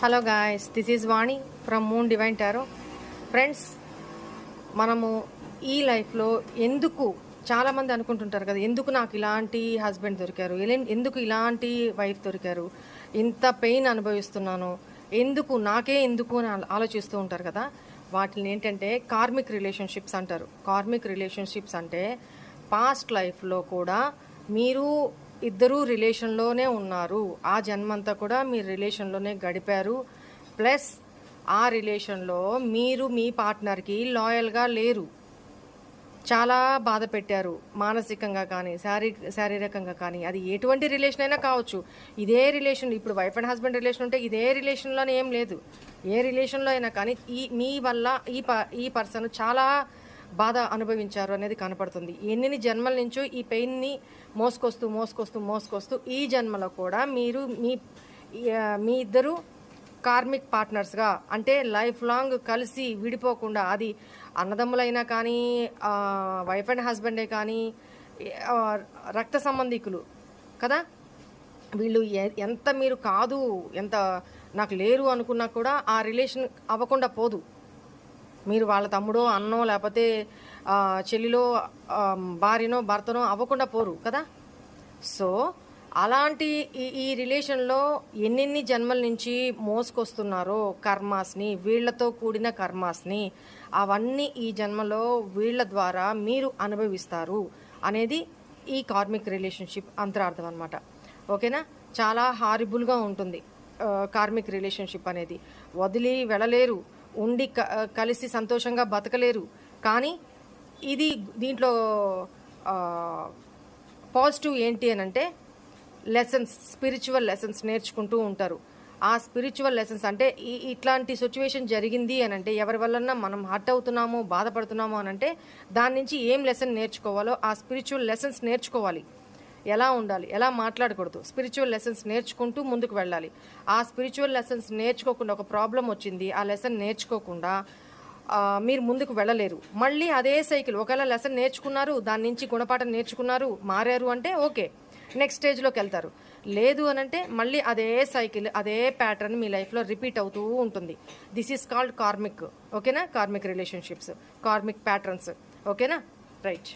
Hello guys, this is Vani from moon divine tarot. Friends, మనము ఈ లైఫ్లో ఎందుకు చాలామంది అనుకుంటుంటారు కదా, ఎందుకు నాకు ఇలాంటి హస్బెండ్ దొరికారు, ఎందుకు ఇలాంటి వైఫ్ దొరికారు, ఇంత పెయిన్ అనుభవిస్తున్నాను, నాకే ఎందుకు అని ఆలోచిస్తూ ఉంటారు కదా. వాటిని ఏంటంటే కార్మిక్ రిలేషన్షిప్స్ అంటారు. కార్మిక్ రిలేషన్షిప్స్ అంటే పాస్ట్ లైఫ్లో కూడా మీరు ఇద్దరూ రిలేషన్లోనే ఉన్నారు, ఆ జన్మంతా కూడా మీరు రిలేషన్లోనే గడిపారు. ప్లస్ ఆ రిలేషన్లో మీరు మీ పార్ట్నర్కి లాయల్గా లేరు, చాలా బాధ పెట్టారు, మానసికంగా కానీ శారీరకంగా కానీ. అది ఎటువంటి రిలేషన్ అయినా కావచ్చు. ఇదే రిలేషన్, ఇప్పుడు వైఫ్ అండ్ హస్బెండ్ రిలేషన్ ఉంటే ఇదే రిలేషన్లోనే ఏం లేదు, ఏ రిలేషన్లో అయినా కానీ మీ వల్ల ఈ పర్సన్ చాలా బాధ అనుభవించారు అనేది కనపడుతుంది. ఎన్ని జన్మల నుంచో ఈ పెయిన్ని మోసుకొస్తూ ఈ జన్మలో కూడా మీరు మీ ఇద్దరు కార్మిక్ పార్ట్నర్స్గా, అంటే లైఫ్ లాంగ్ కలిసి విడిపోకుండా, అది అన్నదమ్ములైనా కానీ, వైఫ్ అండ్ హస్బెండే కానీ, రక్త సంబంధికులు కదా, వీళ్ళు ఎంత మీరు కాదు, ఎంత నాకు లేరు అనుకున్నా కూడా ఆ రిలేషన్ అవ్వకుండా పోదు. మీరు వాళ్ళ తమ్ముడో, అన్నో, లేకపోతే చెల్లిలో, భార్యనో, భర్తనో అవ్వకుండా పోరు కదా. సో అలాంటి ఈ రిలేషన్లో ఎన్నెన్ని జన్మల నుంచి మోసుకొస్తున్నారో కర్మాస్ని, వీళ్లతో కూడిన కర్మాస్ని, అవన్నీ ఈ జన్మలో వీళ్ళ ద్వారా మీరు అనుభవిస్తారు అనేది ఈ కార్మిక్ రిలేషన్షిప్ అంతరార్థం అనమాట. ఓకేనా. చాలా హారిబుల్గా ఉంటుంది కార్మిక్ రిలేషన్షిప్ అనేది. వదిలి వెళ్ళలేరు, ఉండి కలిసి సంతోషంగా బతకలేరు. కానీ దీంట్లో పాజిటివ్ ఏంటి అని అంటే లెసన్స్, స్పిరిచువల్ లెసన్స్ నేర్చుకుంటూ ఉంటారు. ఆ స్పిరిచువల్ లెసన్స్ అంటే ఇట్లాంటి సిచ్యువేషన్ జరిగింది అని అంటే, ఎవరి వలన మనం హర్ట్ అవుతున్నామో, బాధపడుతున్నామో అని అంటే, దాని నుంచి ఏం లెసన్ నేర్చుకోవాలో ఆ స్పిరిచువల్ లెసన్స్ నేర్చుకోవాలి. ఎలా ఉండాలి, ఎలా మాట్లాడకూడదు, స్పిరిచువల్ లెసన్స్ నేర్చుకుంటూ ముందుకు వెళ్ళాలి. ఆ స్పిరిచువల్ లెసన్స్ నేర్చుకోకుండా, ఒక ప్రాబ్లం వచ్చింది, ఆ లెసన్ నేర్చుకోకుండా మీరు ముందుకు వెళ్ళలేరు. మళ్ళీ అదే సైకిల్. ఒకవేళ లెసన్ నేర్చుకున్నారు, దాని నుంచి గుణపాఠం నేర్చుకున్నారు, మారారు అంటే ఓకే, నెక్స్ట్ స్టేజ్లోకి వెళ్తారు. లేదు అనంటే మళ్ళీ అదే సైకిల్, అదే ప్యాటర్న్ మీ లైఫ్లో రిపీట్ అవుతూ ఉంటుంది. This is called karmic. ఓకేనా. Karmic relationships, karmic patterns. ఓకేనా. రైట్.